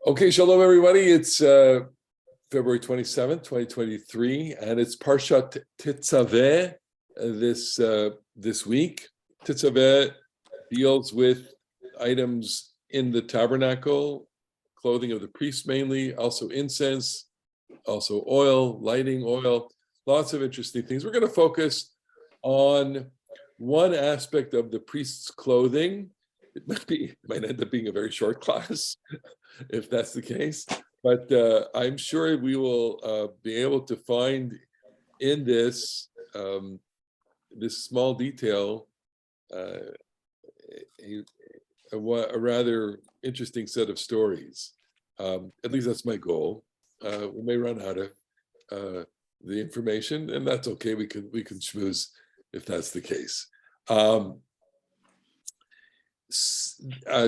Okay, shalom everybody. It's February 27th, 2023, and it's Parasha Tetzaveh this week. Tetzaveh deals with items in the tabernacle, clothing of the priests mainly, also incense, also oil, lighting oil, lots of interesting things. We're going to focus on one aspect of the priest's clothing. It might end up being a very short class, if that's the case. But I'm sure we will be able to find in this this small detail a rather interesting set of stories. At least that's my goal. We may run out of the information, and that's okay. We can schmooze if that's the case.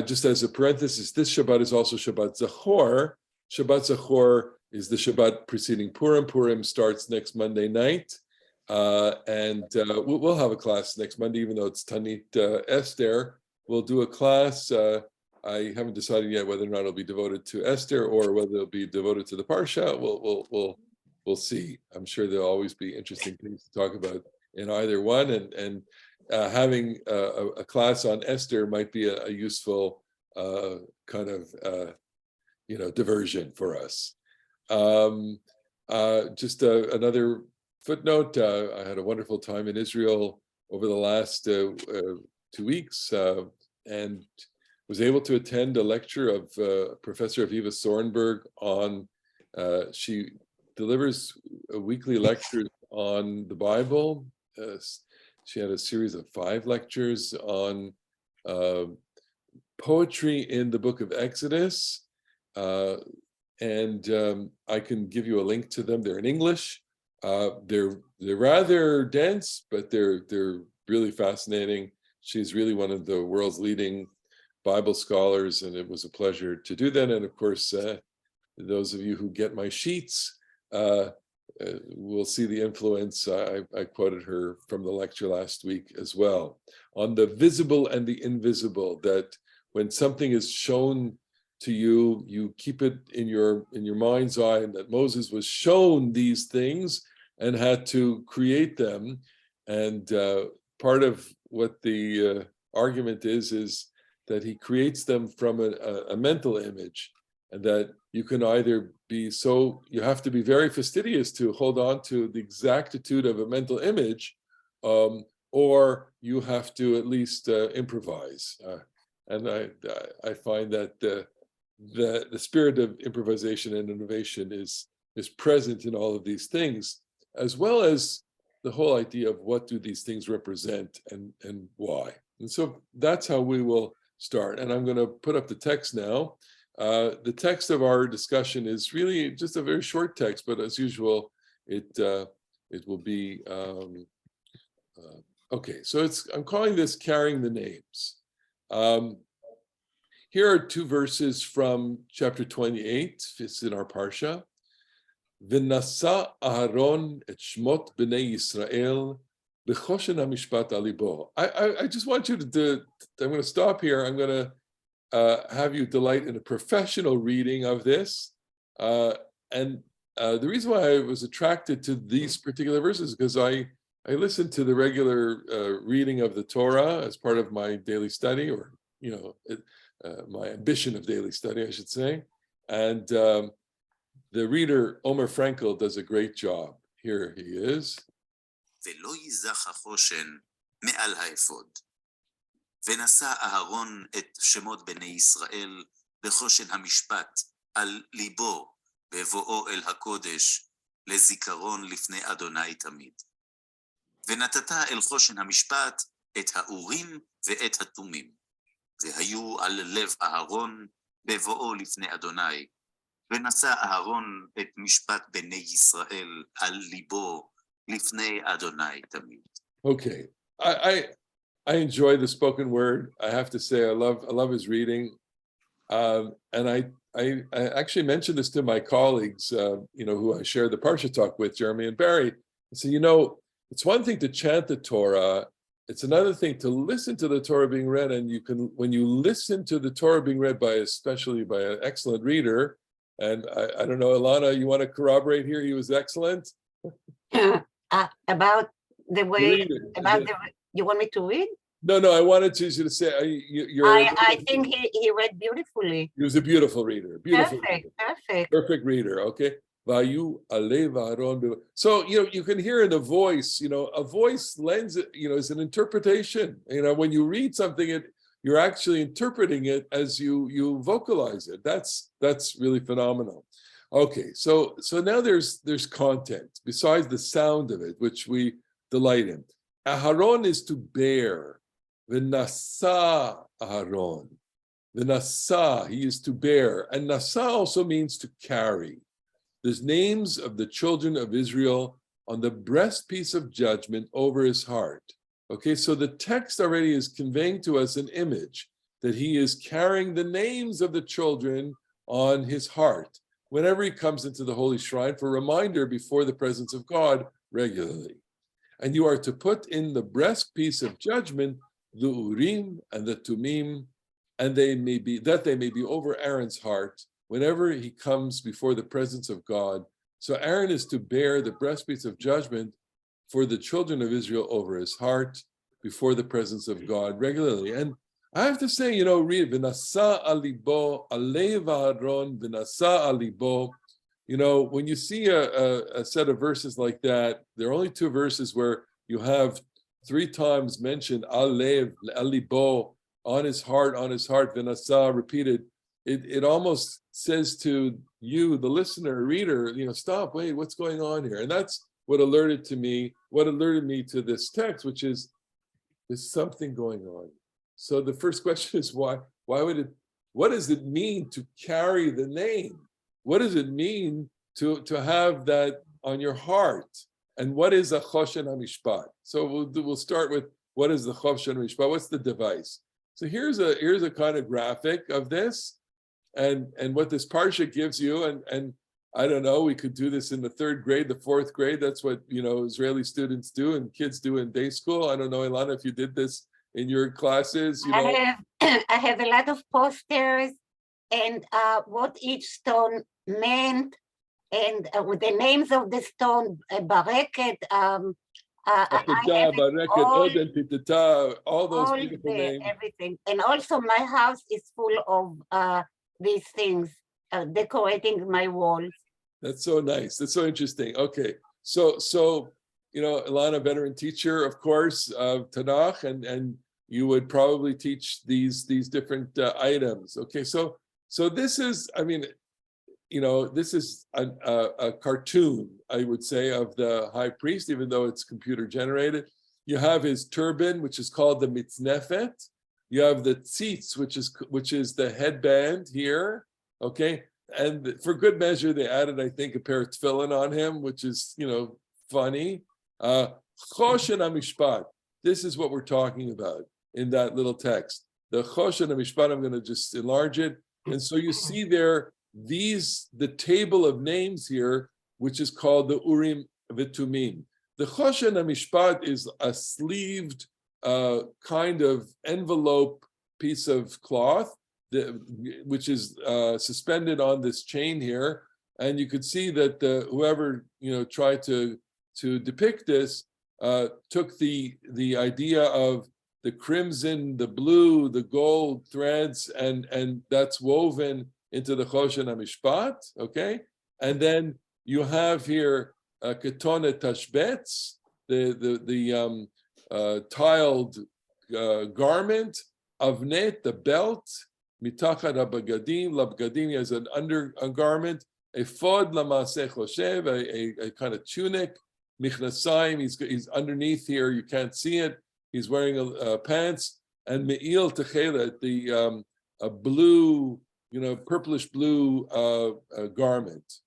Just as a parenthesis, this Shabbat is also Shabbat Zachor. Shabbat Zachor is the Shabbat preceding Purim. Purim starts next Monday night, and we'll have a class next Monday, even though it's Tanit Esther. We'll do a class. I haven't decided yet whether or not it'll be devoted to Esther or whether it'll be devoted to the Parsha. We'll see. I'm sure there'll always be interesting things to talk about in either one, and having a class on Esther might be a useful kind of diversion for us. Just another footnote, I had a wonderful time in Israel over the last 2 weeks and was able to attend a lecture of Professor Aviva Sorenberg on, she delivers weekly lectures on the Bible. She had a series of 5 lectures on poetry in the book of Exodus, and I can give you a link to them. They're in English. They're rather dense, but they're really fascinating. She's really one of the world's leading Bible scholars, and it was a pleasure to do that. And of course, those of you who get my sheets will see the influence. I quoted her from the lecture last week as well, on the visible and the invisible, that when something is shown to you, you keep it in your mind's eye, and that Moses was shown these things and had to create them. And part of what the argument is that he creates them from a mental image, and that you can either you have to be very fastidious to hold on to the exactitude of a mental image, or you have to at least improvise. And I find that the spirit of improvisation and innovation is present in all of these things, as well as the whole idea of what do these things represent and why. And so that's how we will start. And I'm going to put up the text now. The text of our discussion is really just a very short text, but as usual, it will be okay. So I'm calling this "Carrying the Names." Here are 2 verses from chapter 28. It's in our parsha. V'nasa Aharon et shmot b'nei Yisrael b'choshen hamishpat al libo. I just want you to. I'm going to stop here. I'm going to have you delight in a professional reading of this. And the reason why I was attracted to these particular verses is because I listened to the regular reading of the Torah as part of my daily study, or my ambition of daily study, I should say. And the reader, Omer Frankel, does a great job. Here he is. ולא ייזך החושן מעל האפוד. ונשא אהרון את שמות בני ישראל בחושן המשפט על ליבו בבואו אל הקודש לזיכרון לפני אדוני תמיד. ונתת אל חושן המשפט את האורים ואת התומים, והיו על לב אהרון בבואו לפני אדוני, ונשא אהרון את משפט בני ישראל על ליבו לפני אדוני תמיד. Okay, I enjoy the spoken word. I have to say, I love his reading, and I actually mentioned this to my colleagues, who I share the Parsha talk with, Jeremy and Barry. I said, it's one thing to chant the Torah. It's another thing to listen to the Torah being read, and you can, when you listen to the Torah being read by, especially by an excellent reader, and I don't know, Ilana, you want to corroborate here? He was excellent. About the way, about you want me to read? No, I wanted you to say I think he read beautifully. He was a beautiful reader. Perfect reader. Okay. So you can hear in the voice. A voice lends it. Is an interpretation. When you read something, you're actually interpreting it as you vocalize it. That's really phenomenal. Okay. So now there's content besides the sound of it, which we delight in. Aharon is to bear. V'nasa Aharon. The nasa, he is to bear. And nasa also means to carry. There's names of the children of Israel on the breastpiece of judgment over his heart. Okay, so the text already is conveying to us an image that he is carrying the names of the children on his heart whenever he comes into the holy shrine for reminder before the presence of God regularly. And you are to put in the breastpiece of judgment the Urim and the Tumim, and they may be over Aaron's heart whenever he comes before the presence of God. So Aaron is to bear the breastpiece of judgment for the children of Israel over his heart before the presence of God regularly. And I have to say, read V'nasa alibo, alev Aaron, V'nasa alibo. When you see a set of verses like that, there are only two verses where you have 3 times mentioned alev, alibo, on his heart, V'nasa, repeated. It almost says to you, the listener, reader, stop, wait, what's going on here? And that's what alerted me to this text, which is there's something going on. So the first question is what does it mean to carry the name? What does it mean to have that on your heart? And what is a choshen hamishpat? So we'll start with what is the choshen hamishpat? What's the device? So here's a kind of graphic of this, and what this parsha gives you, and I don't know, we could do this in the 3rd grade, the 4th grade. That's what Israeli students do and kids do in day school. I don't know, Ilana, if you did this in your classes. I have a lot of posters and what each stone meant, and with the names of the stone, Bareket, all those beautiful names. Everything. And also my house is full of these things, decorating my walls. That's so nice. That's so interesting. Okay. So Ilana, veteran teacher, of course, of Tanakh, and you would probably teach these different items. Okay. So this is, this is a cartoon, I would say, of the high priest, even though it's computer generated. You have his turban, which is called the mitznefet. You have the tzitz, which is the headband here. Okay, and for good measure, they added, I think, a pair of tefillin on him, which is funny. Choshen hamishpat. This is what we're talking about in that little text. The choshen hamishpat. I'm going to just enlarge it, and so you see there. The table of names here, which is called the Urim V'Tumim. The Choshen HaMishpat is a sleeved kind of envelope piece of cloth, which is suspended on this chain here. And you could see that whoever tried to depict this took the idea of the crimson, the blue, the gold threads, and that's woven into the Choshen HaMishpat, okay? And then you have here ketonet tashbetz, the tiled garment, avnet, the belt, mitachat habagadim, labgadim as an undergarment, ephod lamaseh choshev, a kind of tunic, michnasayim, he's underneath here, you can't see it, he's wearing pants, and me'il techelet, a blue, purplish blue garment.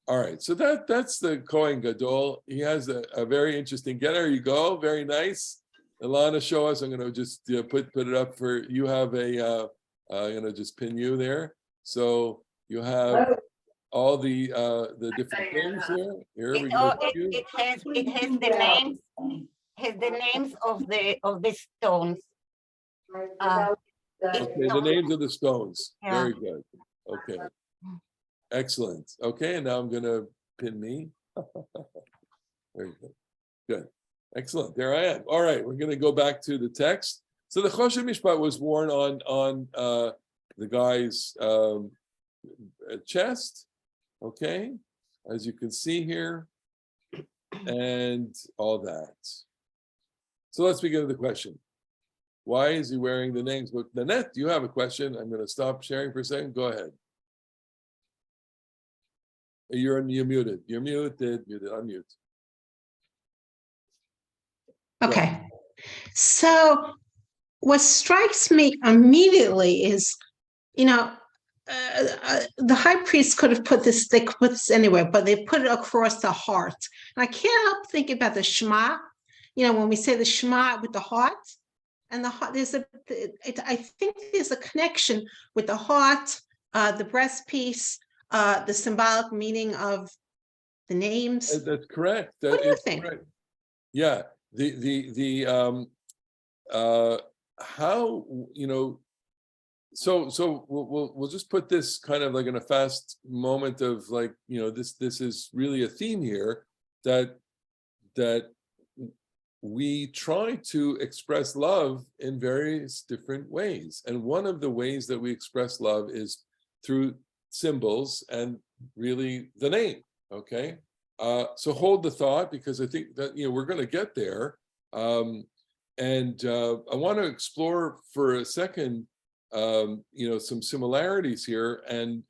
All right, so that's the Kohen Gadol. He has a very interesting. There you go, very nice. Ilana, show us. I'm going to just put it up for you. Have a. I'm going to just pin you there. So you have all the different things here. Here we go. It has the names. has the names of the stones. Okay, the names of the stones. Yeah. Very good. Okay. Excellent. Okay, and now I'm gonna pin me. Very good. Good. Excellent. There I am. All right, we're gonna go back to the text. So the Choshen Mishpat was worn on the guy's chest. Okay, as you can see here, and all that. So let's begin with the question. Why is he wearing the names? But Nanette, you have a question. I'm going to stop sharing for a second. Go ahead. You're muted. You're muted. Unmute. Okay. So what strikes me immediately is, the high priest could have put this, they could put this anywhere, but they put it across the heart. And I can't help thinking about the Shema, when we say the Shema with the heart, and the heart, I think there's a connection with the heart, the breastpiece, the symbolic meaning of the names. That's correct. What do you think? Correct. Yeah. How, so we'll just put this kind of like in a fast moment of like, this is really a theme here that we try to express love in various different ways. And one of the ways that we express love is through symbols and really the name, okay? So hold the thought, because I think that, we're going to get there. And I want to explore for a second, some similarities here, and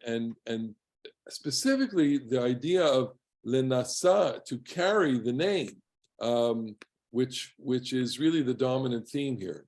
specifically the idea of lenasa, to carry the name, which is really the dominant theme here.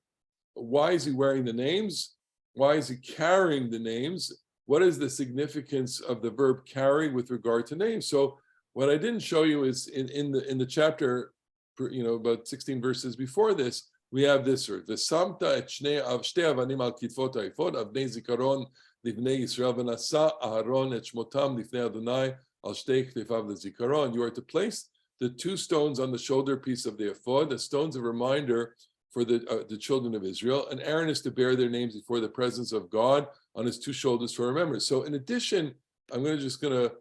Why is he wearing the names? Why is he carrying the names? What is the significance of the verb carry with regard to names? So what I didn't show you is in the chapter, about 16 verses before this, we have this word: "V'samta et shnei avanim al kitvot ha'efod avnei zikaron livnei Yisrael v'nasa Aharon et shmotam lifnei Adonai al shtei ktefav lezikaron." You are to place the two stones on the shoulder piece of the ephod, the stones of reminder for the children of Israel, and Aaron is to bear their names before the presence of God on his two shoulders for remembrance. So in addition, I'm just going to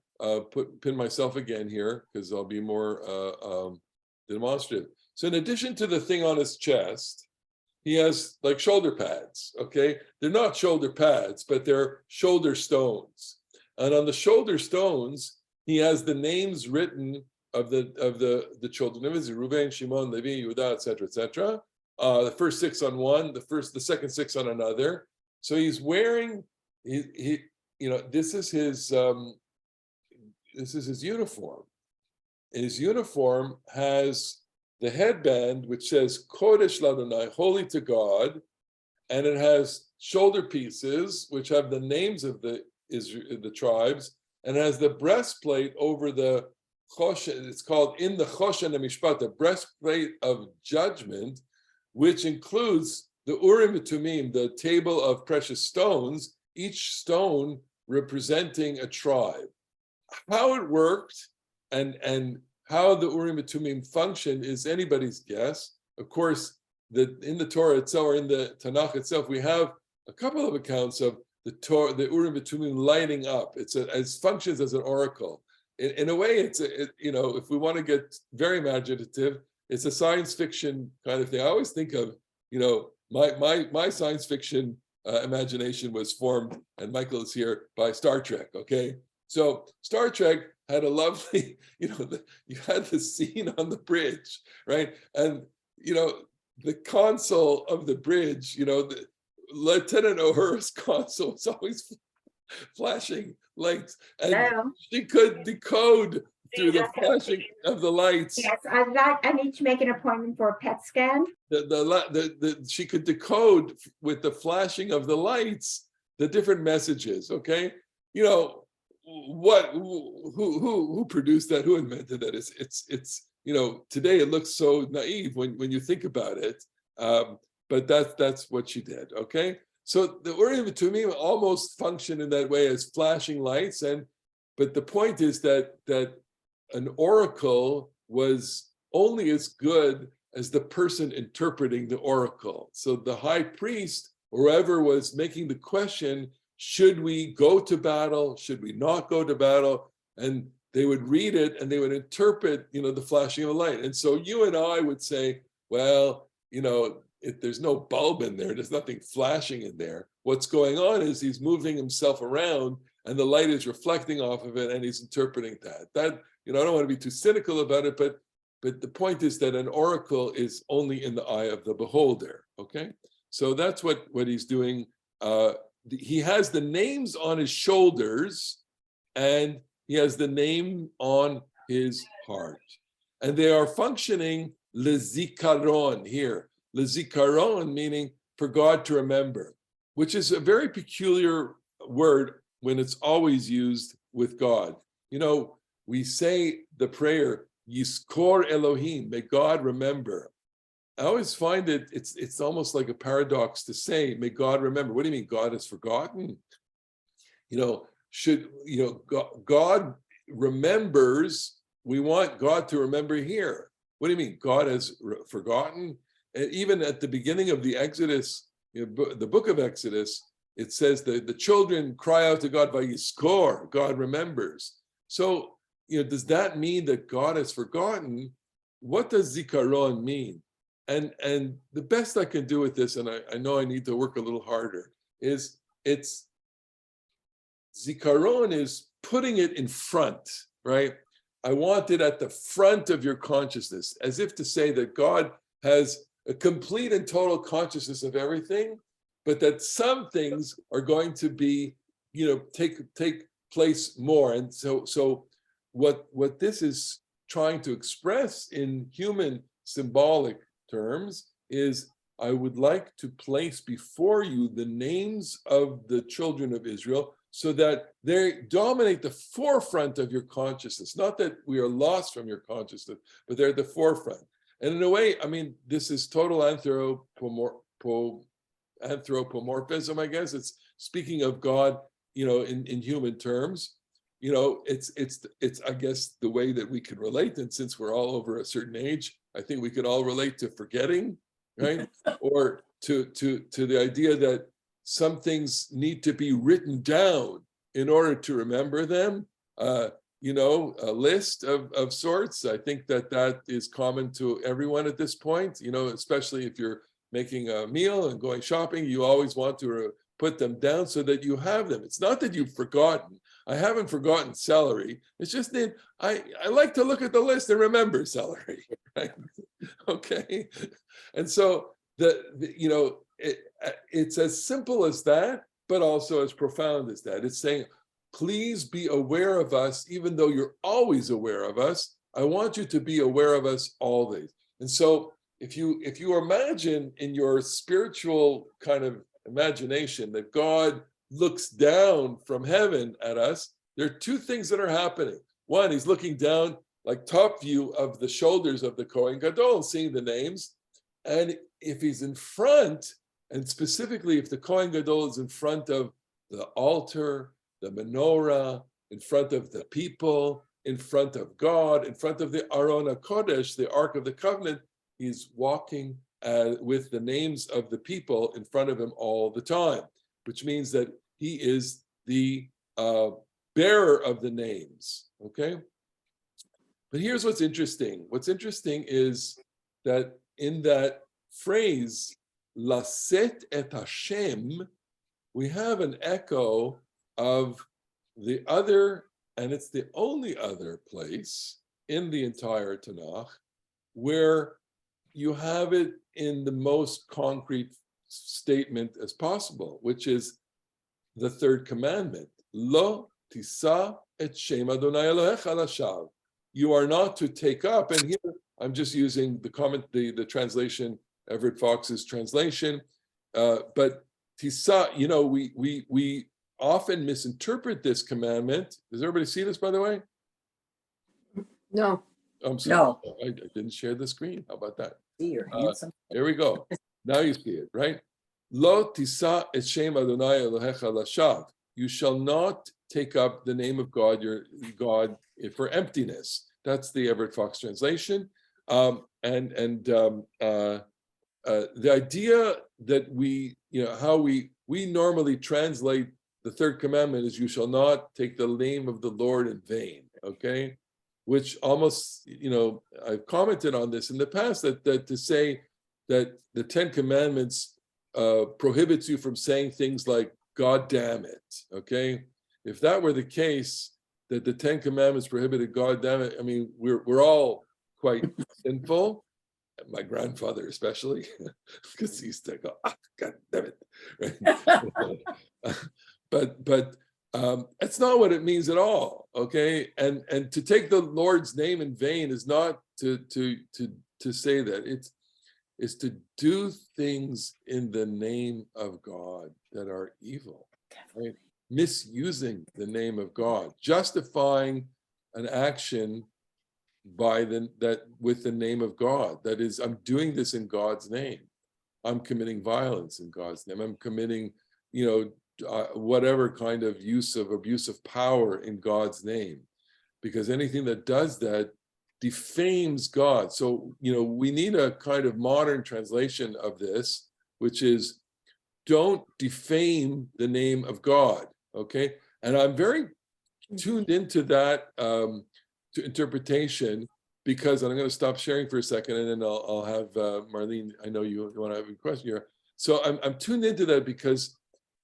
pin myself again here, because I'll be more demonstrative. So in addition to the thing on his chest, he has like shoulder pads, okay? They're not shoulder pads, but they're shoulder stones. And on the shoulder stones, he has the names written of the children of Israel: Reuben, Shimon, Levi, Yehuda, etc., etc. The first 6 on one, the second 6 on another. So he's wearing, this is his uniform. His uniform has the headband, which says Kodesh Ladonai, holy to God, and it has shoulder pieces which have the names of the tribes, and it has the breastplate over the Choshen. It's called in the Choshen HaMishpat, the breastplate of judgment, which includes the Urim and Tumim, the table of precious stones, each stone representing a tribe. How it worked and how the Urim and Tumim function is anybody's guess. Of course, in the Torah itself, or in the Tanakh itself, we have a couple of accounts of the Urim and Tumim lighting up. It functions as an oracle. In a way, if we want to get very imaginative, it's a science fiction kind of thing. I always think of, my science fiction imagination was formed, and Michael is here, by Star Trek, okay? So Star Trek had a lovely, you had the scene on the bridge, right? And, the console of the bridge, the Lieutenant Uhura's console was always flashing lights, and she could decode through the flashing of the lights. Yes, I need to make an appointment for a PET scan. She could decode with the flashing of the lights the different messages. Okay, who produced that? Who invented that? It's today it looks so naive when you think about it, but that's what she did. Okay, so the Urim and Tumim almost function in that way as flashing lights, but the point is that an oracle was only as good as the person interpreting the oracle. So the high priest, or whoever was making the question, should we go to battle? Should we not go to battle? And they would read it and they would interpret, the flashing of a light. And so you and I would say, well, there's no bulb in there. There's nothing flashing in there. What's going on is he's moving himself around and the light is reflecting off of it and he's interpreting that. That, I don't want to be too cynical about it, but the point is that an oracle is only in the eye of the beholder, okay? So that's what he's doing. He has the names on his shoulders and he has the name on his heart. And they are functioning lezikaron here. Lezikaron meaning for God to remember, which is a very peculiar word when it's always used with God. We say the prayer, Yizkor Elohim, may God remember. I always find it's almost like a paradox to say, may God remember. What do you mean God has forgotten? God remembers, we want God to remember here. What do you mean? God has forgotten? And even at the beginning of the Exodus, the book of Exodus, it says that the children cry out to God by Yizkor, God remembers. So, does that mean that God has forgotten? What does Zikaron mean? And the best I can do with this, and I know I need to work a little harder, is Zikaron is putting it in front, right? I want it at the front of your consciousness, as if to say that God has a complete and total consciousness of everything, but that some things are going to be, take place more. And so what this is trying to express in human symbolic terms is, I would like to place before you the names of the children of Israel so that they dominate the forefront of your consciousness. Not that we are lost from your consciousness, but they're at the forefront. And in a way, this is total anthropomorphism, I guess. It's speaking of God, in human terms. It's I guess the way that we could relate. And since we're all over a certain age, I think we could all relate to forgetting, right? Or to the idea that some things need to be written down in order to remember them. A list of sorts. I think that is common to everyone at this point, especially if you're making a meal and going shopping, you always want to put them down so that you have them. It's not that you've forgotten. I haven't forgotten celery. It's just that I like to look at the list and remember celery, right? Okay. And so it's as simple as that, but also as profound as that. It's saying, please be aware of us, even though you're always aware of us. I want you to be aware of us always. And so if you imagine in your spiritual kind of imagination that God looks down from heaven at us, there are two things that are happening. One, he's looking down like top view of the shoulders of the Kohen Gadol and seeing the names. And if he's in front, and specifically if the Kohen Gadol is in front of the altar, the menorah, in front of the people, in front of God, in front of the Aron HaKodesh, the Ark of the Covenant, he's walking with the names of the people in front of him all the time, which means that he is the bearer of the names, okay? But here's what's interesting. What's interesting is that in that phrase, Laset et Hashem, we have an echo of the other, and it's the only other place in the entire Tanakh where you have it in the most concrete statement as possible, which is the third commandment. Lo tisa et shem Adonai Elohecha lashav. You are not to take up, and here I'm just using the translation, Everett Fox's translation, but tisa, we often misinterpret this commandment. Does everybody see this, by the way? No. I'm sorry. No. I didn't share the screen. How about that? See, you're handsome. There we go. Now you see it, right? Lo tisa et shem Adonai Elohecha lashav. You shall not take up the name of God, your God, for emptiness. That's the Everett Fox translation. The idea that we, how we normally translate the third commandment is, you shall not take the name of the Lord in vain, okay? Which almost, I've commented on this in the past, that to say that the 10 commandments prohibits you from saying things like, God damn it, okay? If that were the case, that the 10 commandments prohibited God damn it, I mean, we're all quite sinful. My grandfather especially, because he used to go, God damn it, right? but that's not what it means at all, okay? And to take the Lord's name in vain is not to say that. It's to do things in the name of God that are evil, right? Misusing the name of God, justifying an action with the name of God. That is, I'm doing this in God's name. I'm committing violence in God's name. I'm committing, whatever kind of use of abusive power in God's name, because anything that does that defames God. So, we need a kind of modern translation of this, which is, don't defame the name of God, okay? And I'm very tuned into that to interpretation, because, and I'm going to stop sharing for a second, and then I'll have Marlene, I know you want to have a question here. So I'm tuned into that because,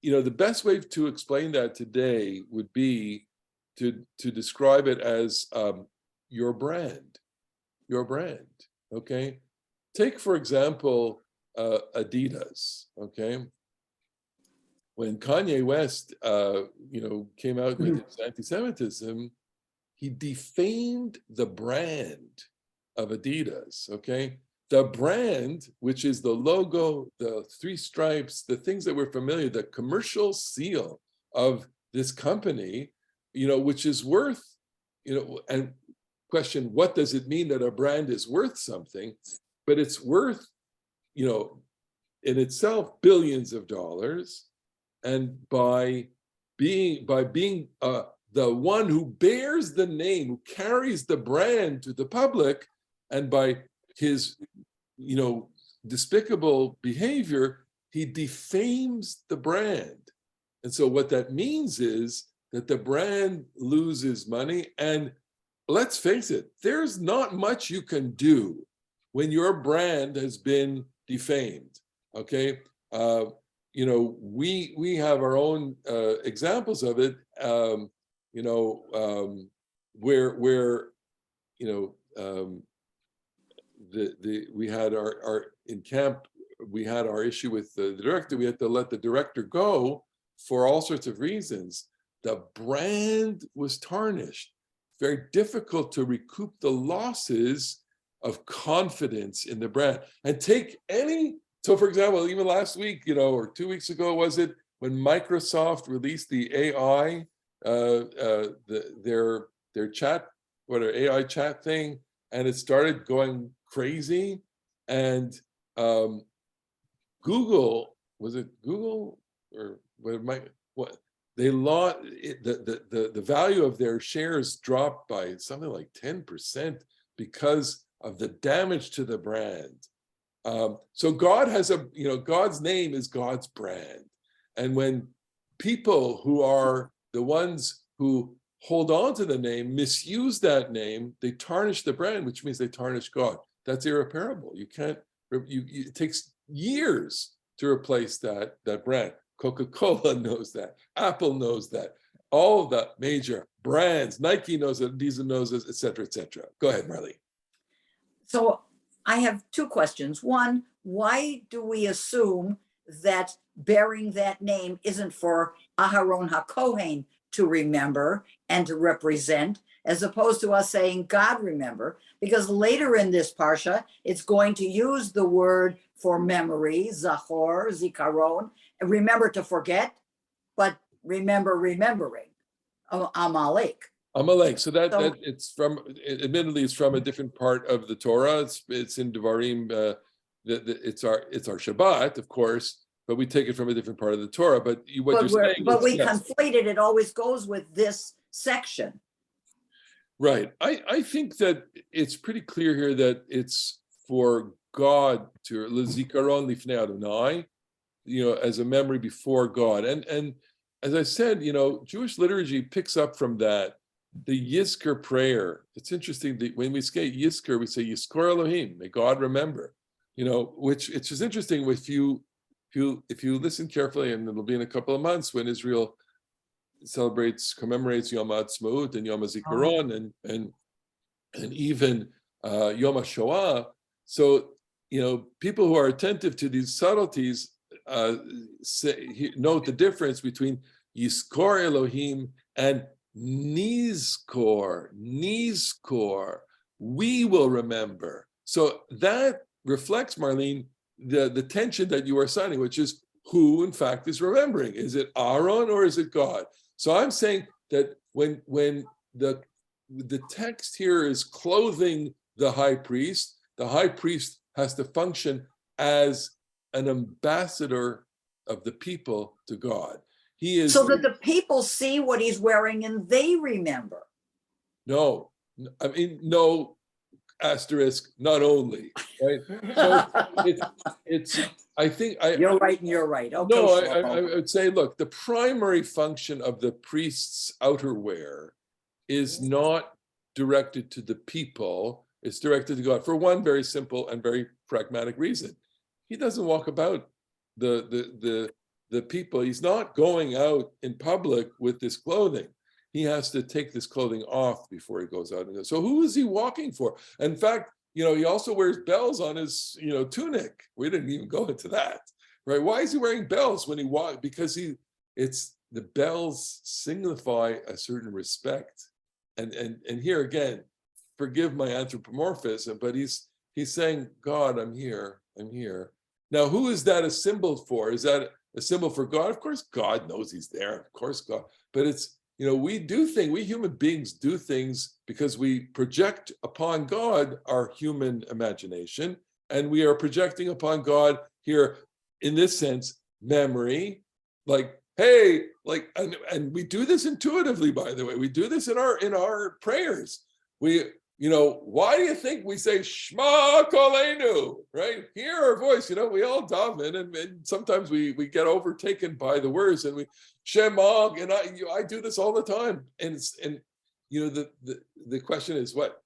the best way to explain that today would be to describe it as your brand, okay? Take, for example, Adidas, okay? When Kanye West, came out with his anti-Semitism, he defamed the brand of Adidas, okay? The brand, which is the logo, the three stripes, the things that we're familiar, the commercial seal of this company, which is worth, and question, what does it mean that a brand is worth something? But it's worth, in itself, billions of dollars. And by being the one who bears the name, who carries the brand to the public, and by his, despicable behavior, he defames the brand. And so what that means is that the brand loses money. And let's face it, there's not much you can do when your brand has been defamed, okay? We have our own examples of it, where we had our in camp, we had our issue with the director. We had to let the director go for all sorts of reasons. The brand was tarnished. Very difficult to recoup the losses of confidence in the brand. And so for example, even last week, or 2 weeks ago, was it, when Microsoft released the AI, their chat, AI chat thing, and it started going crazy. And Google, was it Google or what? They lost the value of their shares dropped by something like 10% because of the damage to the brand. So God has God's name is God's brand. And when people who are the ones who hold on to the name misuse that name, they tarnish the brand, which means they tarnish God. That's irreparable. You can't, it takes years to replace that brand. Coca-Cola knows that. Apple knows that. All the major brands, Nike knows it, Adidas knows it, et cetera, et cetera. Go ahead, Marlene. So I have two questions. One, why do we assume that bearing that name isn't for Aharon HaKohen to remember and to represent, as opposed to us saying, God remember? Because later in this Parsha, it's going to use the word for memory, Zachor, Zikaron, and remember to forget, but remember remembering, Amalek. Amalek. So that it's from, admittedly, it's from a different part of the Torah. It's in Devarim. It's our Shabbat, of course, but we take it from a different part of the Torah. But what you're saying, but we conflate it. It always goes with this section. Right. I think that it's pretty clear here that it's for God to l'zikaron lifnei Adonai, as a memory before God. And as I said, Jewish liturgy picks up from that. The Yizkor prayer. It's interesting that when we say Yizkor, we say Yizkor Elohim, may God remember. Which it's just interesting if you listen carefully, and it'll be in a couple of months when Israel commemorates Yom HaAtzmaut and Yom HaZikaron and even Yom HaShoah. So, people who are attentive to these subtleties note the difference between Yizkor Elohim and Nizkor. We will remember. So that reflects, Marlene, the tension that you are signing, which is who, in fact, is remembering. Is it Aaron or is it God? So I'm saying that when the text here is clothing the high priest has to function as an ambassador of the people to God. He is so that the people see what he's wearing and they remember. No, asterisk, not only, right? So it's I think You're right and you're right. Okay, no, Shlomo. I would say, look, the primary function of the priest's outerwear is not directed to the people, it's directed to God for one very simple and very pragmatic reason. He doesn't walk about the people. He's not going out in public with this clothing. He has to take this clothing off before he goes out. So who is he walking for? In fact, he also wears bells on his, tunic. We didn't even go into that, right? Why is he wearing bells when he walks? Because the bells signify a certain respect. And here again, forgive my anthropomorphism, but he's saying, God, I'm here. Now, who is that a symbol for? Is that a symbol for God? Of course, God knows he's there. Of course, God. But it's, we human beings do things because we project upon God our human imagination. And we are projecting upon God here, in this sense, memory, like, hey, like, and we do this intuitively, by the way. We do this in our prayers. Why do you think we say Shema Kolenu, right? Hear our voice. We all daven, and sometimes we get overtaken by the words, and we Shema, and I do this all the time. And the question is what?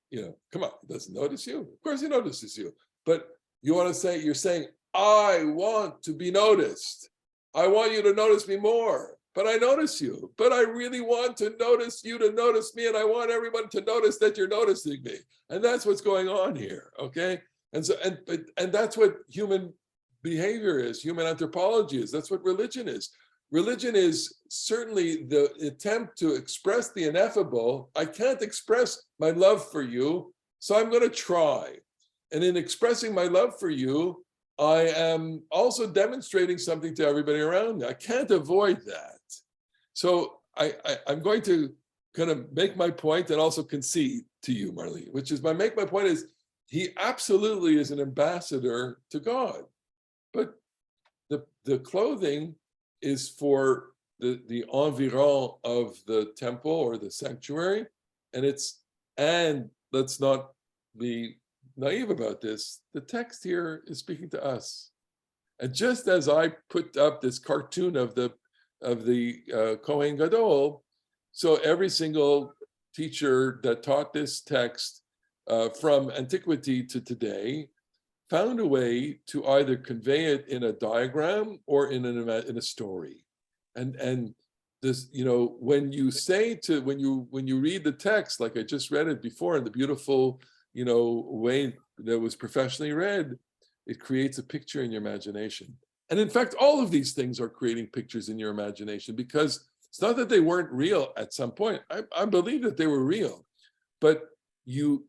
Come on, he doesn't notice you. Of course he notices you. But you're saying, I want to be noticed. I want you to notice me more. But I notice you. But I really want to notice you to notice me, and I want everyone to notice that you're noticing me. And that's what's going on here, okay? And so, and that's what human behavior is, human anthropology is. That's what religion is. Religion is certainly the attempt to express the ineffable. I can't express my love for you, so I'm going to try. And in expressing my love for you, I am also demonstrating something to everybody around me. I can't avoid that. So I'm going to kind of make my point and also concede to you, Marlene, which is my point is he absolutely is an ambassador to God. But the clothing is for the environ of the temple or the sanctuary. And let's not be naive about this. The text here is speaking to us. And just as I put up this cartoon of the Kohen Gadol, so every single teacher that taught this text from antiquity to today found a way to either convey it in a diagram or in a story. And this, when you read the text, like I just read it before in the beautiful, way that was professionally read, it creates a picture in your imagination. And in fact, all of these things are creating pictures in your imagination, because it's not that they weren't real at some point. I believe that they were real, but you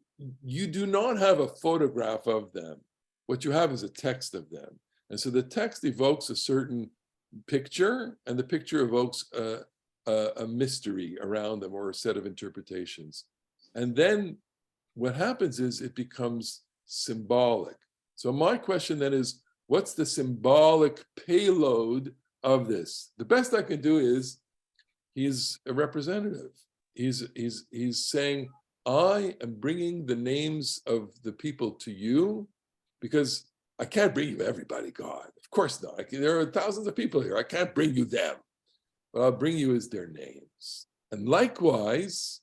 do not have a photograph of them. What you have is a text of them. And so the text evokes a certain picture, and the picture evokes a mystery around them or a set of interpretations. And then what happens is it becomes symbolic. So my question then is, what's the symbolic payload of this? The best I can do is, he's a representative. He's saying, I am bringing the names of the people to you because I can't bring you everybody, God. Of course not. There are thousands of people here. I can't bring you them. What I'll bring you is their names. And likewise,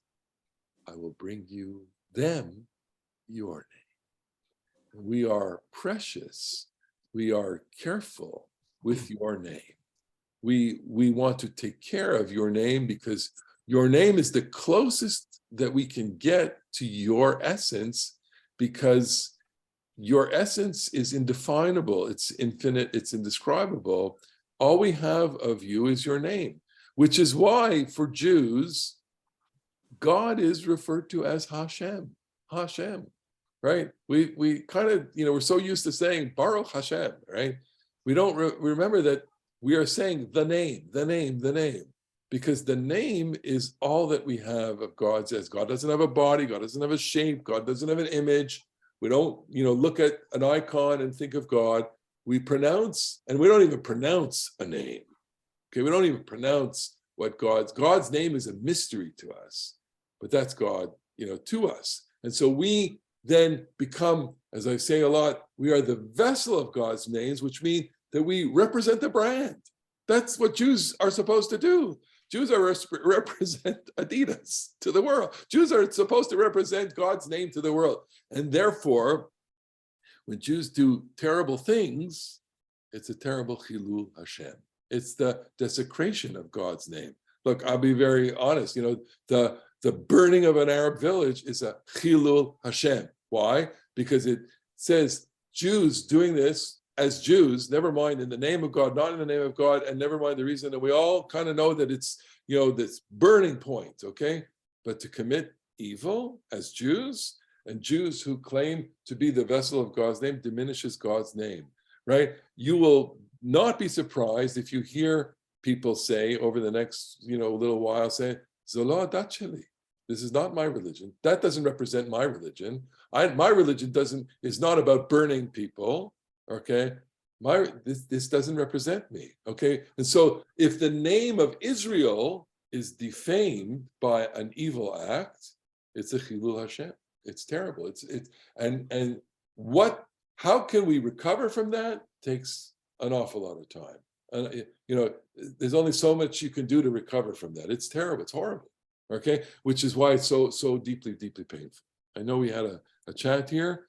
I will bring you them your name. We are precious. We are careful with your name. We want to take care of your name because your name is the closest that we can get to your essence, because your essence is indefinable, it's infinite, it's indescribable. All we have of you is your name, which is why for Jews, God is referred to as Hashem, Hashem, right? We kind of, we're so used to saying Baruch Hashem, right? We don't remember that we are saying the name, the name, the name, because the name is all that we have of God. Says God doesn't have a body, God doesn't have a shape, God doesn't have an image. We don't, look at an icon and think of God. We pronounce, and we don't even pronounce a name. Okay, we don't even pronounce what God's name is a mystery to us, but that's God, to us. And so we then become, as I say a lot, we are the vessel of God's names, which means that we represent the brand. That's what Jews are supposed to do. Jews are represent Adidas to the world. Jews are supposed to represent God's name to the world. And therefore, when Jews do terrible things, it's a terrible Chilul Hashem. It's the desecration of God's name. Look, I'll be very honest. The burning of an Arab village is a Chilul Hashem. Why? Because it says Jews doing this as Jews, never mind in the name of God, not in the name of God, and never mind the reason that we all kind of know that it's, this burning point, okay? But to commit evil as Jews, and Jews who claim to be the vessel of God's name diminishes God's name, right? You will not be surprised if you hear people say over the next, little while, say, Zola Dacheli, this is not my religion. That doesn't represent my religion. My religion is not about burning people. Okay, this doesn't represent me. Okay, and so if the name of Israel is defamed by an evil act, it's a Chilul Hashem. It's terrible. And how can we recover from that? Takes an awful lot of time. And there's only so much you can do to recover from that. It's terrible. It's horrible. Okay, which is why it's so deeply, deeply painful. I know we had a chat here.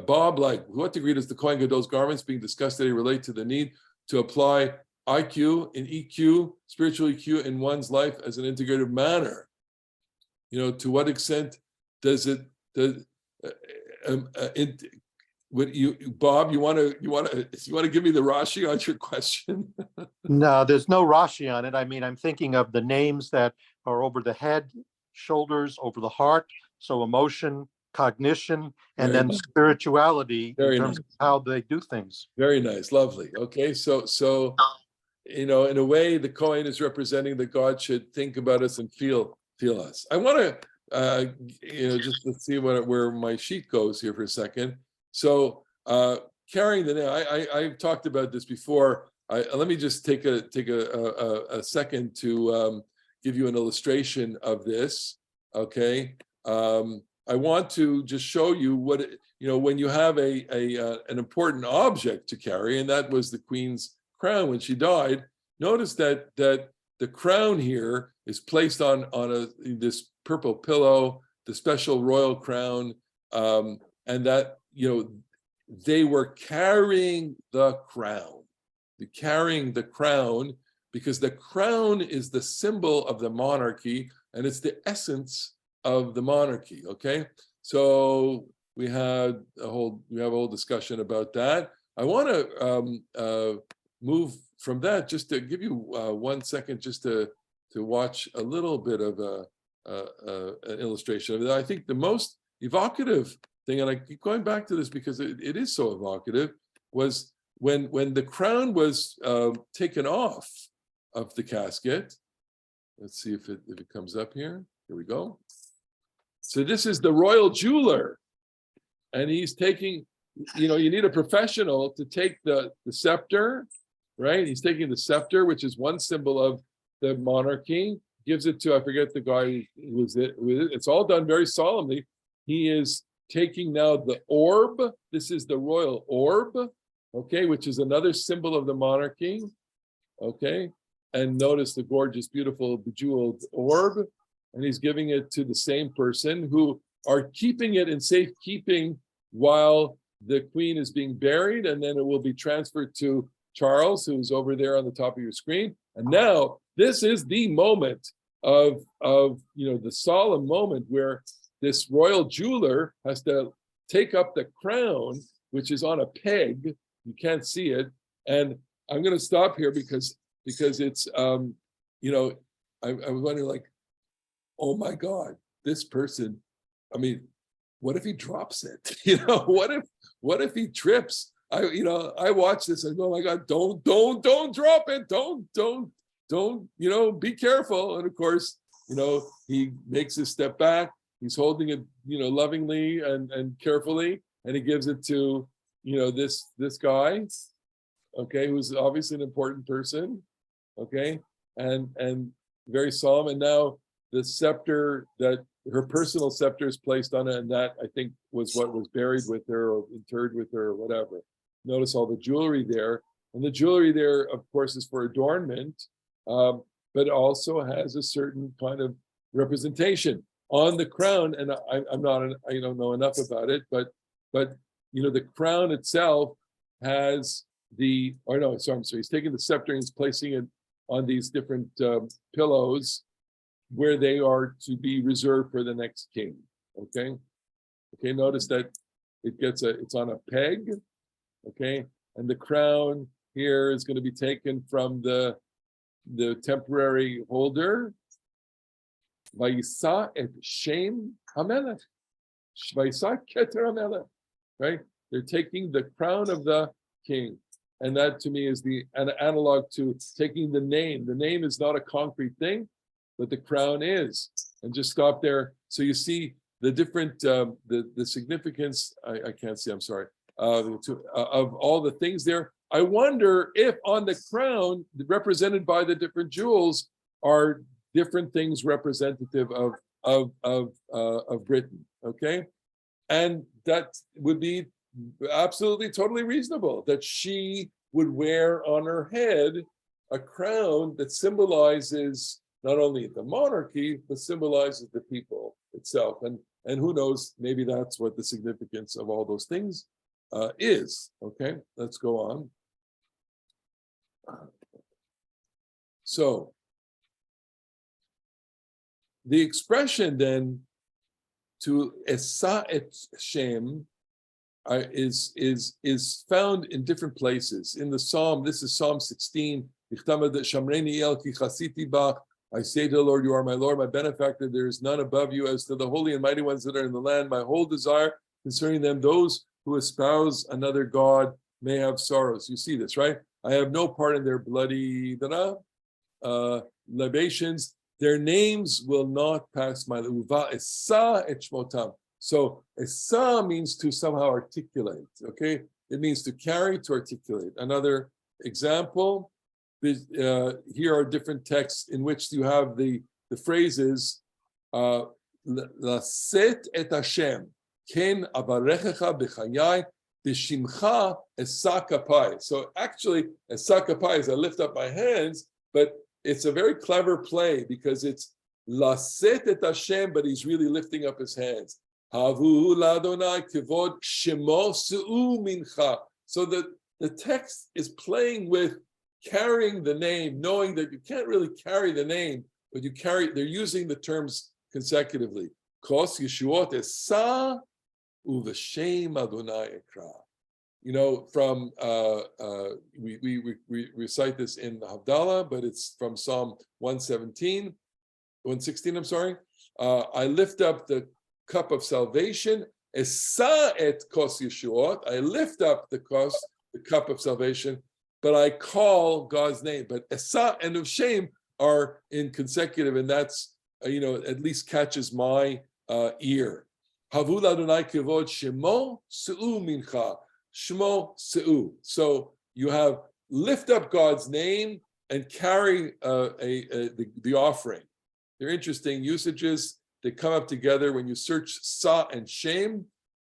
Bob, what degree does the Kohen Gadol's garments being discussed today relate to the need to apply IQ and EQ, spiritual EQ in one's life as an integrative manner? To what extent does it? Bob, you want to give me the Rashi on your question? No, there's no Rashi on it. I mean, I'm thinking of the names that are over the head, shoulders, over the heart. So emotion, cognition, and Very then nice. Spirituality Very in terms nice. of how they do things. Very nice, lovely. Okay, so in a way, the Kohen is representing that God should think about us and feel us. I want to, just let's see where my sheet goes here for a second. So carrying the name, I've talked about this before. Let me just take a second to give you an illustration of this. Okay. I want to just show you what, when you have an important object to carry, and that was the Queen's crown when she died. Notice that the crown here is placed on this purple pillow, the special royal crown, and that, they were carrying the crown. They're carrying the crown because the crown is the symbol of the monarchy, and it's the essence of the monarchy. Okay, so we have a whole discussion about that. I want to move from that just to give you 1 second, just to watch a little bit of an illustration of it. I think the most evocative thing, and I keep going back to this because it is so evocative, was when the crown was taken off of the casket. Let's see if it comes up here. Here we go. So this is the royal jeweler, and he's taking, you need a professional to take the scepter, right? He's taking the scepter, which is one symbol of the monarchy, gives it to, I forget the guy who was it. It's all done very solemnly. He is taking now the orb. This is the royal orb, okay, which is another symbol of the monarchy, okay. And notice the gorgeous, beautiful, bejeweled orb. And he's giving it to the same person who are keeping it in safekeeping while the queen is being buried, and then it will be transferred to Charles, who's over there on the top of your screen. And now this is the moment of the solemn moment where this royal jeweler has to take up the crown, which is on a peg. You can't see it. And I'm going to stop here because it's I was wondering, like, oh my God, this person, I mean, what if he drops it? What if he trips? I watch this and go, oh my God, don't drop it. Don't, be careful. And of course, he makes a step back. He's holding it, lovingly and carefully. And he gives it to, this guy, okay, who's obviously an important person, okay, and very solemn. And now the scepter, that her personal scepter is placed on it, and that, I think, was what was buried with her or interred with her or whatever. Notice all the jewelry there. And the jewelry there, of course, is for adornment, but also has a certain kind of representation on the crown. And I don't know enough about it, but the crown itself has so he's taking the scepter and he's placing it on these different pillows where they are to be reserved for the next king. Okay, notice that it's on a peg, okay, and the crown here is going to be taken from the temporary holder. Vayisa et Shem HaMelech. Vayisa Keter HaMelech. Right? They're taking the crown of the king. And that, to me, is an analog to taking the name. The name is not a concrete thing, but the crown is. And just stop there. So you see the different, the significance, I can't see, I'm sorry, of all the things there. I wonder if on the crown, represented by the different jewels, are different things representative of Britain, okay? And that would be absolutely totally reasonable, that she would wear on her head a crown that symbolizes not only the monarchy, but symbolizes the people itself. And who knows, maybe that's what the significance of all those things is. Okay, let's go on. So the expression then to Esa et Shem is found in different places. In the Psalm, this is Psalm 16. I say to the Lord, you are my Lord, my benefactor. There is none above you. As to the holy and mighty ones that are in the land, my whole desire concerning them, those who espouse another God may have sorrows. You see this, right? I have no part in their bloody libations. Their names will not pass my lips. So Esa means to somehow articulate, okay? It means to carry, to articulate. Another example, here are different texts in which you have the phrases, Laset et Hashem, ken avarechecha b'chayai, b'shimcha esa kapai. So actually, esa kapai is I lift up my hands, but it's a very clever play because it's Laset et Hashem, but he's really lifting up his hands. Havu ladonai kivod shemo su'u mincha. So the text is playing with carrying the name, knowing that you can't really carry the name, but they're using the terms consecutively. Kos Yeshuot Esa uv'shem Adonai Ekra. From we recite this in the Havdalah, but it's from Psalm 116. I'm sorry. I lift up the cup of salvation. Esa et kos Yeshuot. I lift up the cup of salvation, but I call God's name. But Esa and of shame are in consecutive, and that's at least catches my ear. Havul Adonai kivod shemo su'u mincha. Shmo Se'u. So you have lift up God's name and carry the offering. They're interesting usages. They come up together when you search Sa and Shem.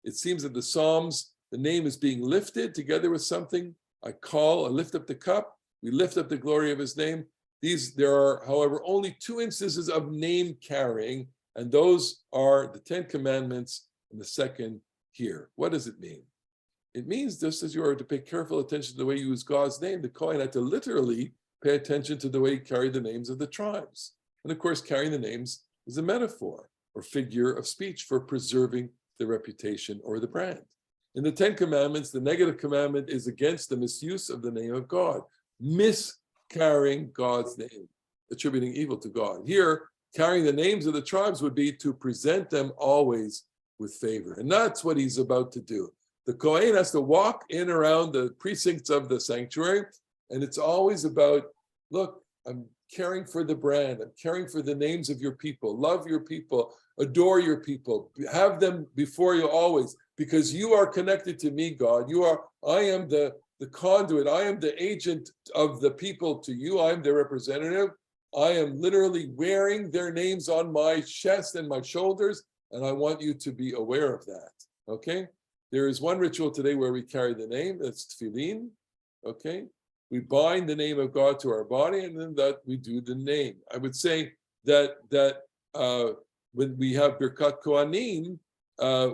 It seems that the Psalms, the name is being lifted together with something. I lift up the cup. We lift up the glory of his name. There are, however, only 2 instances of name carrying, and those are the 10 Commandments and the second here. What does it mean? It means just as you are to pay careful attention to the way you use God's name, the Kohen had to literally pay attention to the way he carried the names of the tribes. And of course, carrying the names is a metaphor or figure of speech for preserving the reputation or the brand. In the 10 Commandments, the negative commandment is against the misuse of the name of God, miscarrying God's name, attributing evil to God. Here, carrying the names of the tribes would be to present them always with favor. And that's what he's about to do. The Kohen has to walk in around the precincts of the sanctuary, and it's always about, look, I'm caring for the brand. I'm caring for the names of your people. Love your people. Adore your people. Have them before you always, because you are connected to me, God. I am the conduit. I am the agent of the people to you. I am their representative. I am literally wearing their names on my chest and my shoulders, and I want you to be aware of that, okay? There is one ritual today where we carry the name, that's tefillin, okay? We bind the name of God to our body, and then that we do the name. I would say that when we have Birkat Kohanim,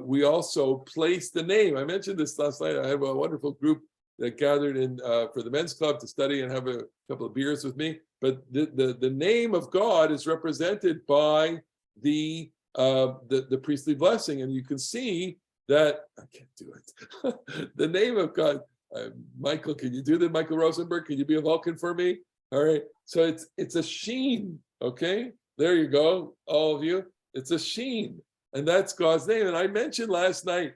we also place the name. I mentioned this last night. I had a wonderful group that gathered in for the men's club to study and have a couple of beers with me. But the name of God is represented by the priestly blessing, and you can see that I can't do it. The name of God, Michael, can you do that? Michael Rosenberg, can you be a Vulcan for me? All right. So it's a sheen. Okay, there you go, all of you. It's a sheen, and that's God's name. And I mentioned last night,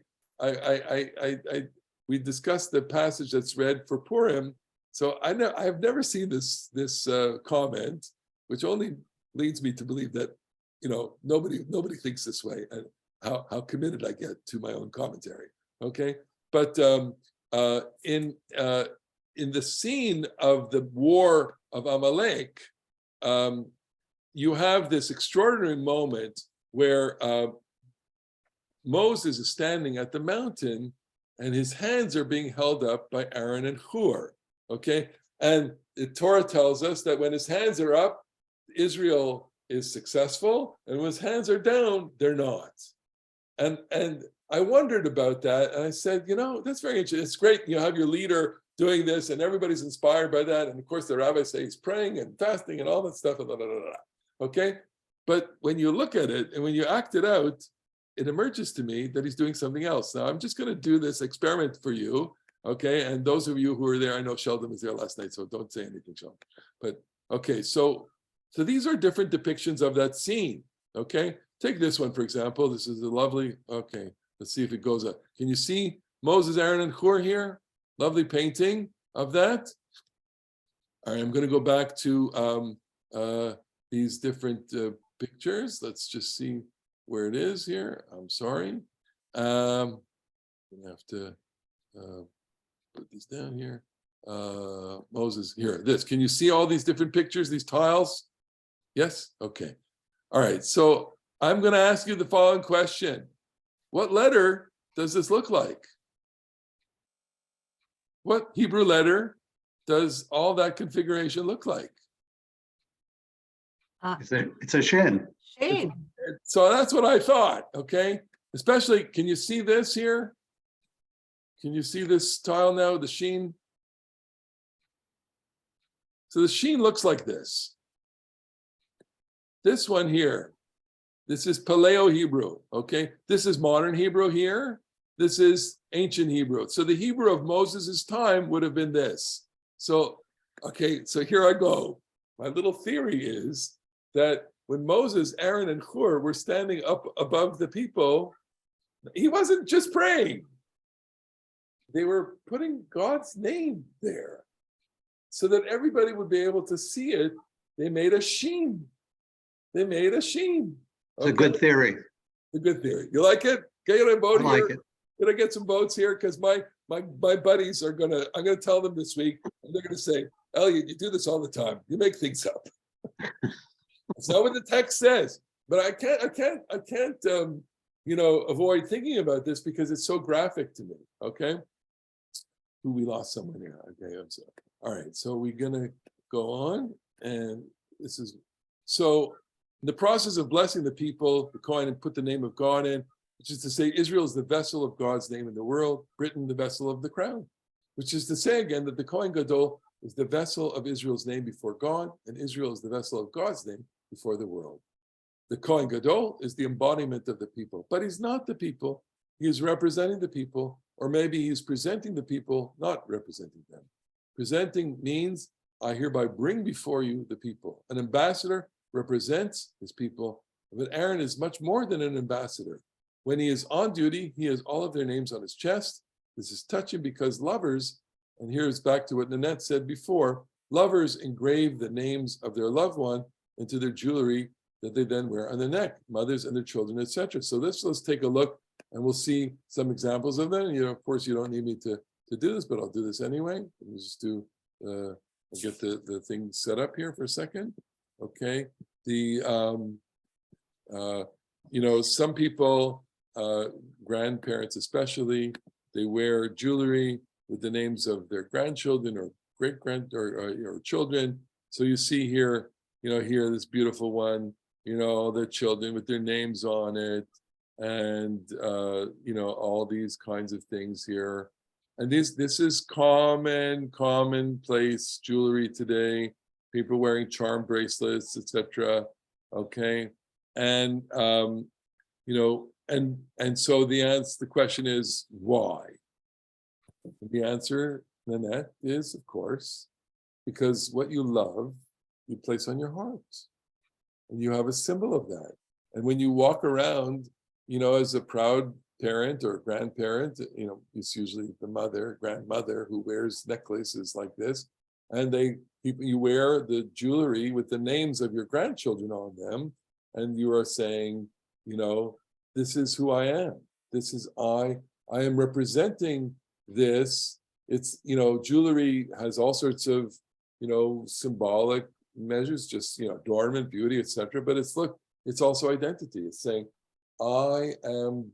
we discussed the passage that's read for Purim. So I've never seen this comment, which only leads me to believe that nobody thinks this way, and how committed I get to my own commentary. Okay, but in the scene of the war of Amalek, you have this extraordinary moment where Moses is standing at the mountain, and his hands are being held up by Aaron and Hur. Okay, and the Torah tells us that when his hands are up, Israel is successful, and when his hands are down, they're not. And I wondered about that, and I said, that's very interesting. It's great, you have your leader doing this, and everybody's inspired by that. And of course, the rabbis say he's praying and fasting and all that stuff. Okay, but when you look at it and when you act it out, it emerges to me that he's doing something else. Now, I'm just going to do this experiment for you. Okay, and those of you who are there, I know Sheldon was there last night, so don't say anything, Sheldon. But okay, so these are different depictions of that scene. Okay, take this one, for example. This is a lovely, okay, let's see if it goes up. Can you see Moses, Aaron, and Hur here? Lovely painting of that. All right, I'm going to go back to these different pictures. Let's just see where it is here. I'm sorry. I'm going to have to put these down here. Moses, here, this. Can you see all these different pictures, these tiles? Yes? Okay. All right, so I'm going to ask you the following question. What letter does this look like? What Hebrew letter does all that configuration look like? It's a shin. Shin. So that's what I thought, okay? Especially, can you see this here? Can you see this tile now, the sheen? So the sheen looks like this. This one here, this is Paleo Hebrew, okay? This is modern Hebrew here. This is ancient Hebrew. So the Hebrew of Moses' time would have been this. So, okay, so here I go. My little theory is that when Moses, Aaron, and Hur were standing up above the people, he wasn't just praying. They were putting God's name there so that everybody would be able to see it. They made a sheen. They made a sheen. It's a good theory. A good theory. You like it? Can I get a vote I like here? it. Can I get some votes here? Because my buddies are I'm gonna tell them this week, and they're gonna say, Elliot, you do this all the time. You make things up. It's not what the text says. But I can't avoid thinking about this because it's so graphic to me. Okay. Ooh, we lost someone here. Okay, I'm sorry. All right, so we're gonna go on, and this is so in the process of blessing the people, the Kohen and put the name of God in, which is to say, Israel is the vessel of God's name in the world, Britain the vessel of the crown, which is to say again that the Kohen Gadol is the vessel of Israel's name before God, and Israel is the vessel of God's name before the world. The Kohen Gadol is the embodiment of the people, but he's not the people. He is representing the people, or maybe he's presenting the people, not representing them. Presenting means I hereby bring before you the people. An ambassador represents his people, but Aaron is much more than an ambassador. When he is on duty, he has all of their names on his chest. This is touching because lovers, and here's back to what Nanette said before, lovers engrave the names of their loved one into their jewelry that they then wear on their neck, mothers and their children, etc. So let's take a look, and we'll see some examples of them. Of course, you don't need me to do this, but I'll do this anyway. We'll just do, I'll get the thing set up here for a second. Okay. Some people, grandparents especially, they wear jewelry with the names of their grandchildren or or children. So you see here, here this beautiful one, their children with their names on it, and all these kinds of things here. And this is commonplace jewelry today. People wearing charm bracelets, etc. Okay, and and so the question is why? The answer, Nanette, is of course because what you love, you place on your heart. And you have a symbol of that. And when you walk around, as a proud parent or grandparent, it's usually the grandmother who wears necklaces like this. And you wear the jewelry with the names of your grandchildren on them. And you are saying, this is who I am. This is I am representing this. It's, jewelry has all sorts of, symbolic measures, just adornment, beauty, etc. But it's also identity. It's saying I am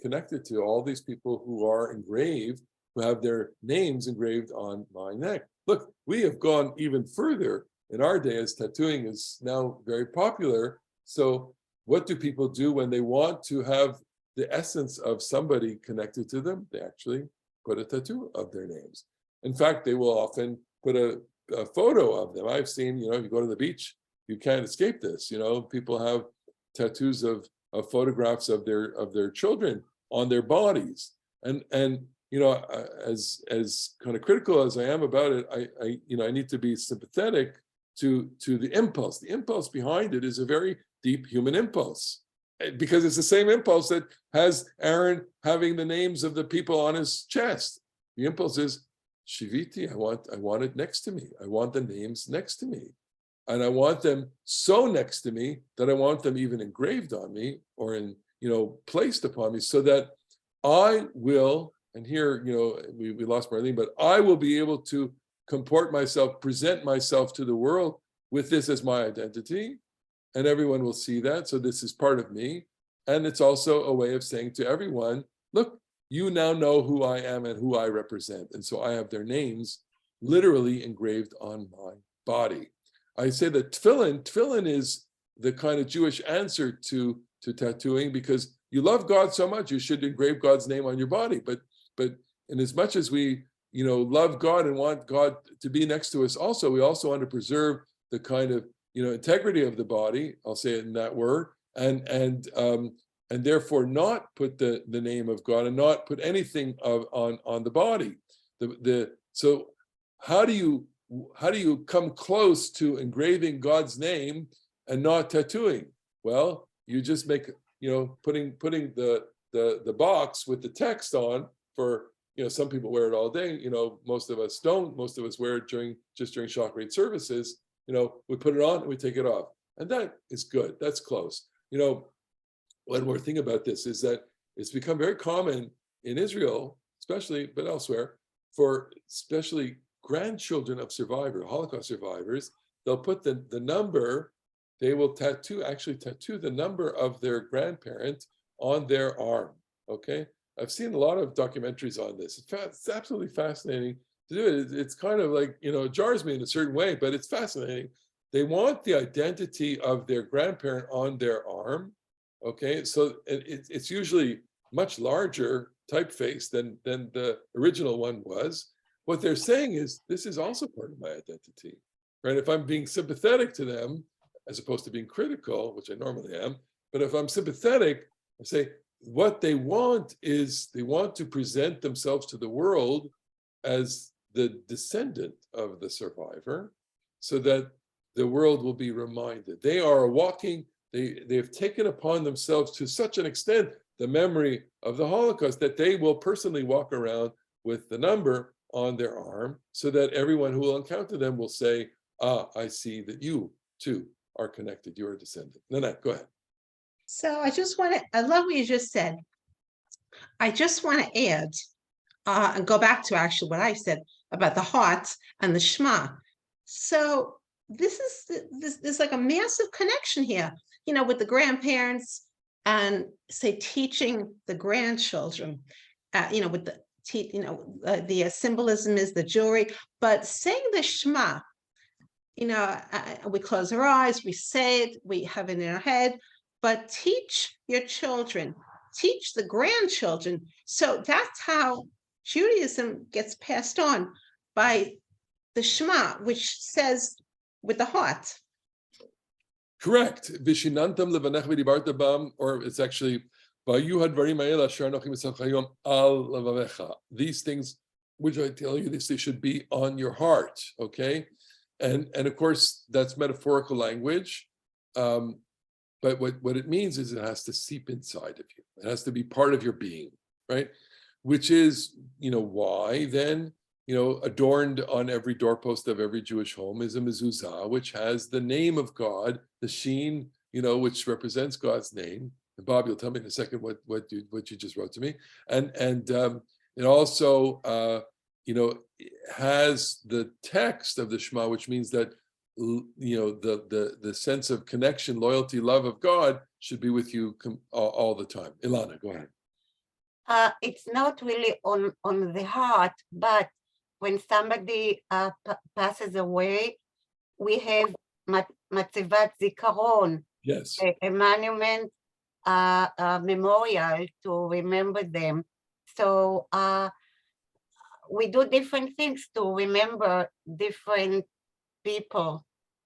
connected to all these people who are engraved, who have their names engraved on my neck. Look, we have gone even further in our day as tattooing is now very popular. So what do people do when they want to have the essence of somebody connected to them? They actually put a tattoo of their names. In fact, they will often put a photo of them. I've seen, you go to the beach, you can't escape this. People have tattoos of photographs of their children on their bodies. And as kind of critical as I am about it, I need to be sympathetic to the impulse. The impulse behind it is a very deep human impulse, because it's the same impulse that has Aaron having the names of the people on his chest. The impulse is Shiviti, I want it next to me. I want the names next to me. And I want them so next to me that I want them even engraved on me or placed upon me, so that I will, and here, we lost Marlene, but I will be able to comport myself, present myself to the world with this as my identity, and everyone will see that. So this is part of me. And it's also a way of saying to everyone, look, you now know who I am and who I represent. And so I have their names literally engraved on my body. I say that tefillin is the kind of Jewish answer to tattooing, because you love God so much, you should engrave God's name on your body. But in as much as we, love God and want God to be next to us also, we also want to preserve the kind of, integrity of the body, I'll say it in that word, and therefore not put the name of God and not put anything on the body. So how do you come close to engraving God's name and not tattooing? Well, you just make, putting the box with the text on for, some people wear it all day. Most of us don't. Most of us wear it during shock rate services. We put it on and we take it off, and that is good. That's close. One more thing about this is that it's become very common in Israel, especially, but elsewhere, for especially grandchildren of Holocaust survivors, they'll put the number they will actually tattoo the number of their grandparent on their arm. Okay, I've seen a lot of documentaries on this. It's absolutely fascinating to do it. It's kind of like, it jars me in a certain way, but it's fascinating. They want the identity of their grandparent on their arm. Okay, so it's usually much larger typeface than the original one was. What they're saying is, this is also part of my identity, right? If I'm being sympathetic to them, as opposed to being critical, which I normally am, but if I'm sympathetic, I say, what they want is, they want to present themselves to the world as the descendant of the survivor, so that the world will be reminded. They are walking, they've taken upon themselves to such an extent the memory of the Holocaust that they will personally walk around with the number on their arm, so that everyone who will encounter them will say, I see that you too are connected, you're a descendant. Nanette, go ahead. So I love what you just said. I just want to add, and go back to actually what I said about the heart and the Shema. So there's like a massive connection here, with the grandparents and say teaching the grandchildren, with the symbolism is the jewelry, but saying the Shema, we close our eyes, we say it, we have it in our head, but teach your children, teach the grandchildren. So that's how Judaism gets passed on, by the Shema, which says with the heart. Correct. Vishinantam levanech v'dibarta bam, or it's actually, these things which I tell you, they should be on your heart, okay? And of course, that's metaphorical language. But what it means is it has to seep inside of you. It has to be part of your being, right? Which is, why then, adorned on every doorpost of every Jewish home is a mezuzah, which has the name of God, the sheen, which represents God's name. And Bob, you'll tell me in a second what you just wrote to me. And it also, has the text of the Shema, which means that, the sense of connection, loyalty, love of God should be with you all the time. Ilana, go ahead. It's not really on the heart, but when somebody passes away, we have Matzivat Zikaron, Yes. a monument, a memorial to remember them. So we do different things to remember different people,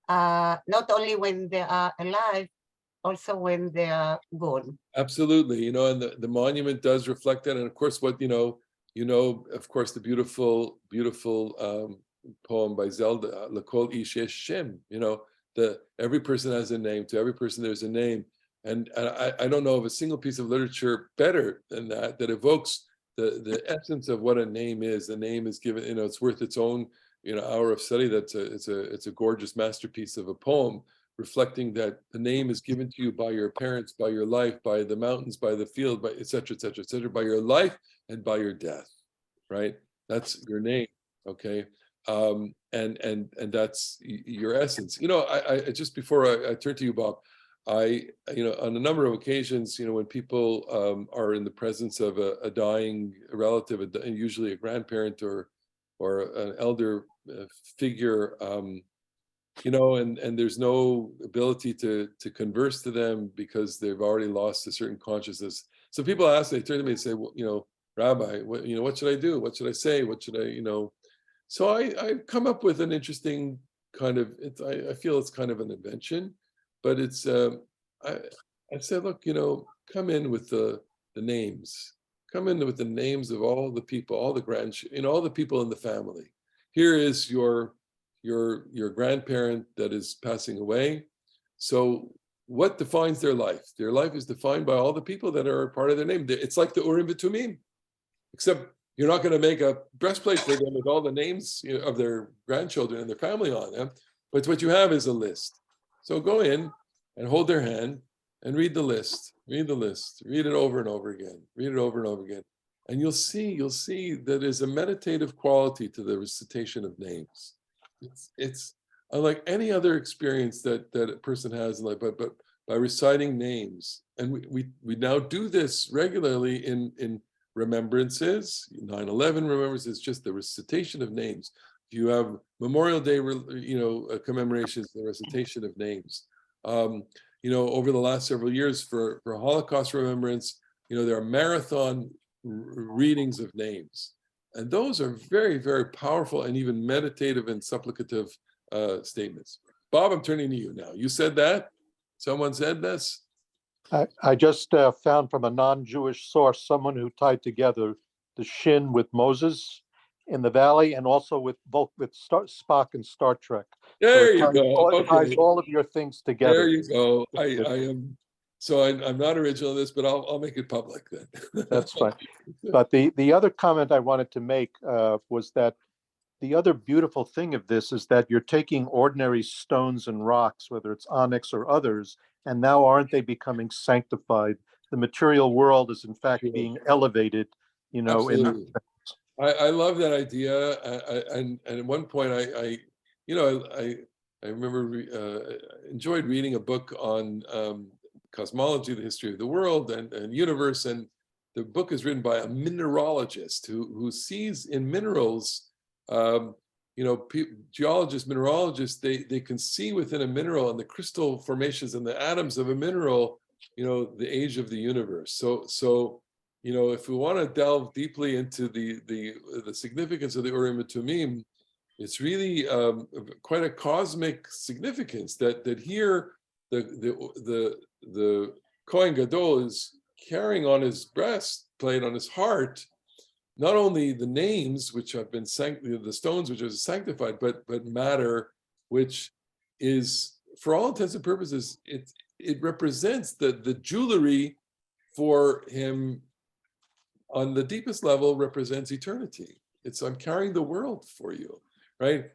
not only when they are alive, also when they are gone. Absolutely, and the monument does reflect that. And of course, what of course, the beautiful poem by Zelda, L'kol ish yesh shem. Every person has a name. To every person, there's a name. And I don't know of a single piece of literature better than that evokes the essence of what a name is. The name is given, it's worth its own hour of study. It's a gorgeous masterpiece of a poem, reflecting that the name is given to you by your parents, by your life, by the mountains, by the field, by et cetera, by your life and by your death, right? That's your name, okay? And that's your essence. I just before I turn to you, Bob, on a number of occasions, when people are in the presence of a dying relative, usually a grandparent or an elder figure, and there's no ability to converse to them because they've already lost a certain consciousness. So people ask, they turn to me and say, well, Rabbi, what should I do? What should I say? What should I, So I come up with an interesting kind of, I feel it's kind of an invention, but it's, I said, look, come in with the names. Come in with the names of all the people, all the grandchildren, all the people in the family. Here is your grandparent that is passing away. So what defines their life? Their life is defined by all the people that are part of their name. It's like the Urim v'Tumim, except you're not going to make a breastplate for them with all the names of their grandchildren and their family on them. But what you have is a list. So go in and hold their hand and read the list. Read the list. Read it over and over again. Read it over and over again. And you'll see that there's a meditative quality to the recitation of names. It's unlike any other experience that a person has in life, but by reciting names. And we now do this regularly in remembrances, 9/11 remembrances, just the recitation of names. If you have Memorial Day, commemorations, the recitation of names. Over the last several years for Holocaust remembrance, there are marathon readings of names. And those are very, very powerful and even meditative and supplicative statements. Bob, I'm turning to you now. You said that? Someone said this? I just found from a non-Jewish source, someone who tied together the Shin with Moses in the valley and also with both with Spock and Star Trek. There So you go. it ties Okay. all of your things together. There you go. I am, so I'm not original in this, but I'll make it public then. That's fine. But the other comment I wanted to make was that the other beautiful thing of this is that you're taking ordinary stones and rocks, whether it's onyx or others, and now aren't they becoming sanctified? The material world is in fact being elevated, Absolutely. I love that idea. And at one point I remember enjoyed reading a book on cosmology, the history of the world and universe. And the book is written by a mineralogist who sees in minerals, geologists, mineralogists, they can see within a mineral and the crystal formations and the atoms of a mineral, the age of the universe. So if we want to delve deeply into the significance of the Urim and Tumim, it's really quite a cosmic significance that here the Kohen Gadol is carrying on his breastplate, on his heart, not only the names which have been the stones which are sanctified, but matter, which is, for all intents and purposes, it represents the jewelry for him. On the deepest level, represents eternity. I'm carrying the world for you, right?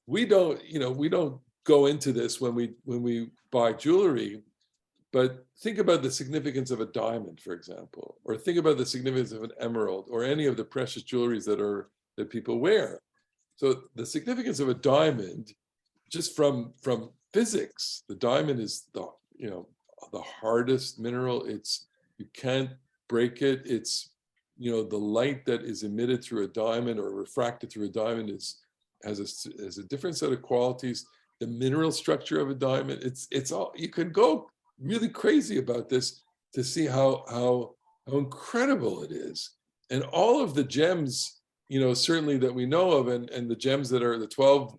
We don't go into this when we buy jewelry, but think about the significance of a diamond, for example, or think about the significance of an emerald or any of the precious jewelries that people wear. So the significance of a diamond, just from physics, the diamond is the hardest mineral. You can't break it. It's the light that is emitted through a diamond or refracted through a diamond has a different set of qualities. The mineral structure of a diamond, it's all, you can go really crazy about this to see how incredible it is. And all of the gems, certainly that we know of, and the gems that are the 12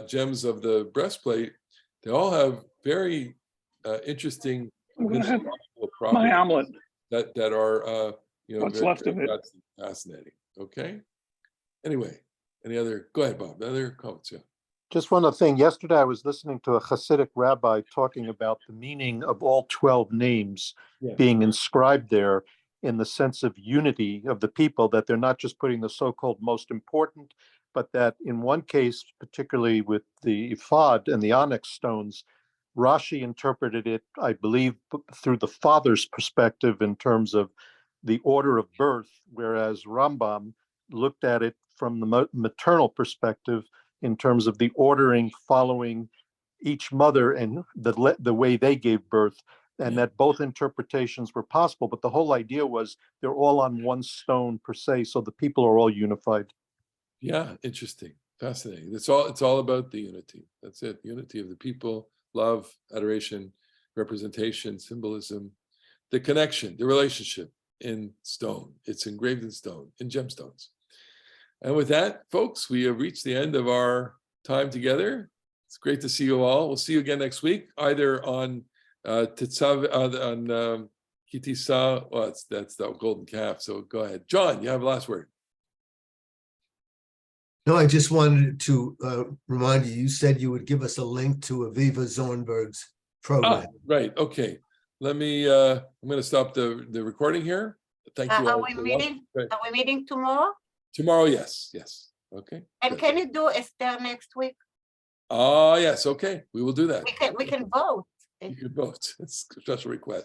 gems of the breastplate, they all have very interesting my omelet. that are What's left of it. Fascinating. Okay. Anyway, go ahead, Bob. Other comments? Yeah. Just one other thing. Yesterday, I was listening to a Hasidic rabbi talking about the meaning of all 12 names being inscribed there in the sense of unity of the people, that they're not just putting the so-called most important, but that in one case, particularly with the ephod and the onyx stones, Rashi interpreted it, I believe, through the father's perspective in terms of the order of birth, whereas Rambam looked at it from the maternal perspective in terms of the ordering following each mother and the way they gave birth, and that both interpretations were possible. But the whole idea was they're all on one stone per se, so the people are all unified. Yeah, interesting, fascinating. It's all about the unity. That's it. Unity of the people, love, adoration, representation, symbolism, the connection, the relationship in stone. It's engraved in stone, in gemstones. And with that, folks, we have reached the end of our time together. It's great to see you all. We'll see you again next week, either on Tetzaveh, on Kitisa. Well, that's the golden calf. So go ahead. John, you have the last word. No, I just wanted to remind you, you said you would give us a link to Aviva Zornberg's program. Right. Okay. Let me, I'm going to stop the recording here. Thank you all. Are we meeting tomorrow? Tomorrow, yes. Okay. And can you do Esther next week? Yes. Okay. We will do that. We can vote. You can vote. It's a special request.